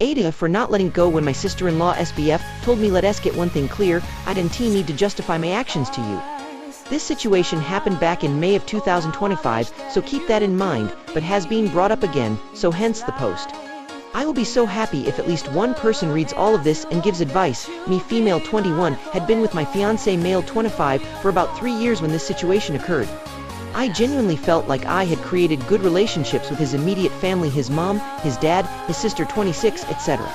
AITAH for not letting go when my sister-in-law SBF told me let's get one thing clear, I didn't need to justify my actions to you. This situation happened back in May of 2025, so keep that in mind, but has been brought up again, so hence the post. I will be so happy if at least one person reads all of this and gives advice. Me, female 21, had been with my fiancé, male 25, for about 3 years when this situation occurred. I genuinely felt like I had created good relationships with his immediate family, his mom, his dad, his sister 26, etc.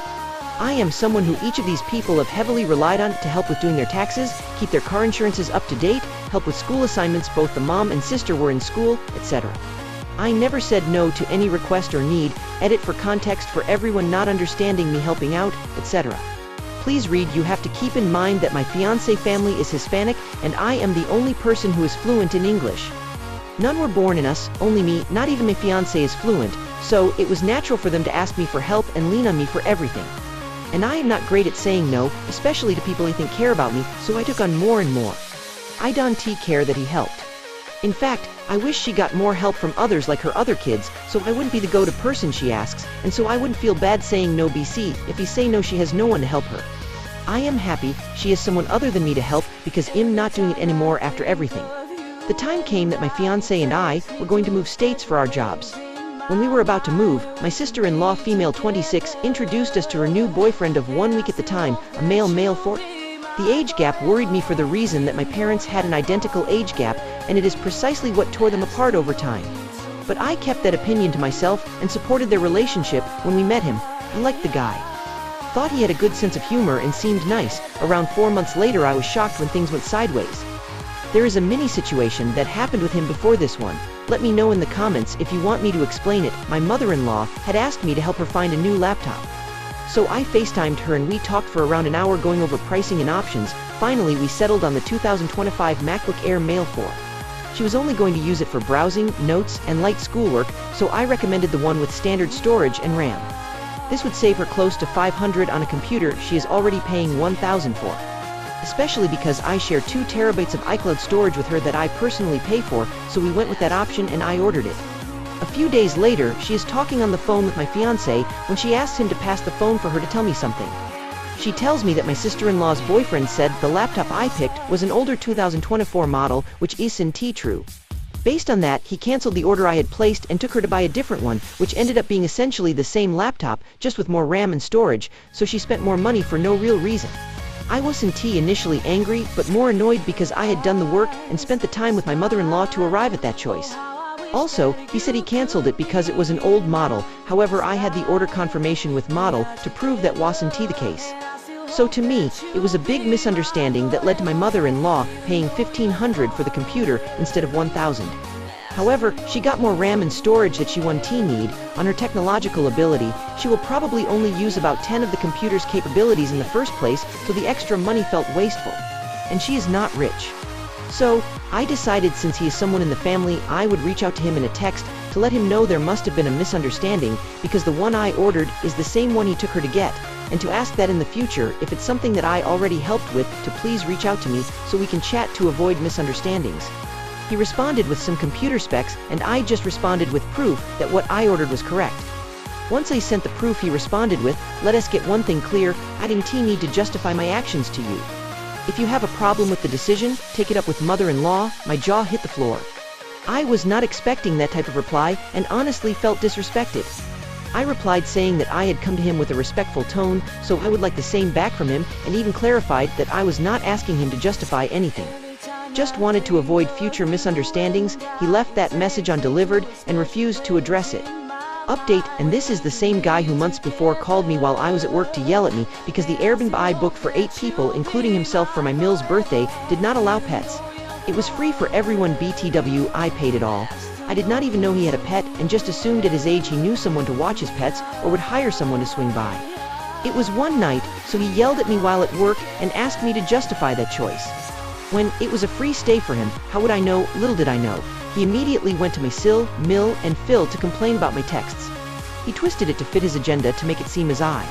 I am someone who each of these people have heavily relied on to help with doing their taxes, keep their car insurances up to date, help with school assignments, both the mom and sister were in school, etc. I never said no to any request or need, edit for context for everyone not understanding me helping out, etc. Please read. You have to keep in mind that my fiancé family is Hispanic and I am the only person who is fluent in English. None were born in us, only me, not even my fiancé is fluent, so it was natural for them to ask me for help and lean on me for everything. And I am not great at saying no, especially to people I think care about me, so I took on more and more. I don't care that he helped. In fact, I wish she got more help from others like her other kids, so I wouldn't be the go-to person she asks, and so I wouldn't feel bad saying no. BC, if he say no, she has no one to help her. I am happy she has someone other than me to help, because I'm not doing it anymore after everything. The time came that my fiancé and I were going to move states for our jobs. When we were about to move, my sister-in-law, female 26, introduced us to her new boyfriend of 1 week at the time, a male 4. The age gap worried me for the reason that my parents had an identical age gap, and it is precisely what tore them apart over time. But I kept that opinion to myself and supported their relationship. When we met him, I liked the guy. Thought he had a good sense of humor and seemed nice. Around 4 months later, I was shocked when things went sideways. There is a mini situation that happened with him before this one. Let me know in the comments if you want me to explain it. My mother-in-law had asked me to help her find a new laptop. So I FaceTimed her and we talked for around an hour going over pricing and options. Finally, we settled on the 2025 MacBook Air Male 4. She was only going to use it for browsing, notes, and light schoolwork, so I recommended the one with standard storage and RAM. This would save her close to $500 on a computer she is already paying $1,000 for. Especially because I share 2 terabytes of iCloud storage with her that I personally pay for, so we went with that option and I ordered it. A few days later, she is talking on the phone with my fiancé when she asks him to pass the phone for her to tell me something. She tells me that my sister-in-law's boyfriend said the laptop I picked was an older 2024 model, which isn't true. Based on that, he canceled the order I had placed and took her to buy a different one, which ended up being essentially the same laptop, just with more RAM and storage, so she spent more money for no real reason. I wasn't initially angry, but more annoyed because I had done the work and spent the time with my mother-in-law to arrive at that choice. Also, he said he canceled it because it was an old model. However, I had the order confirmation with model to prove that wasn't the case. So to me, it was a big misunderstanding that led to my mother-in-law paying $1,500 for the computer instead of $1,000. However, she got more RAM and storage that she won't need. On her technological ability, she will probably only use about 10 of the computer's capabilities in the first place, so the extra money felt wasteful. And she is not rich. So, I decided since he is someone in the family, I would reach out to him in a text to let him know there must have been a misunderstanding, because the one I ordered is the same one he took her to get, and to ask that in the future, if it's something that I already helped with, to please reach out to me so we can chat to avoid misunderstandings. He responded with some computer specs, and I just responded with proof that what I ordered was correct. Once I sent the proof, he responded with, "Let us get one thing clear, I didn't need to justify my actions to you. If you have a problem with the decision, take it up with mother-in-law." My jaw hit the floor. I was not expecting that type of reply, and honestly felt disrespected. I replied saying that I had come to him with a respectful tone, so I would like the same back from him, and even clarified that I was not asking him to justify anything. Just wanted to avoid future misunderstandings. He left that message undelivered and refused to address it. Update, and this is the same guy who months before called me while I was at work to yell at me because the Airbnb I booked for 8 people, including himself for my Mill's birthday, did not allow pets. It was free for everyone, BTW, I paid it all. I did not even know he had a pet and just assumed at his age he knew someone to watch his pets or would hire someone to swing by. It was one night, so he yelled at me while at work and asked me to justify that choice. When it was a free stay for him, how would I know? Little did I know. He immediately went to my SIL, Mill, and Phil to complain about my texts. He twisted it to fit his agenda to make it seem as I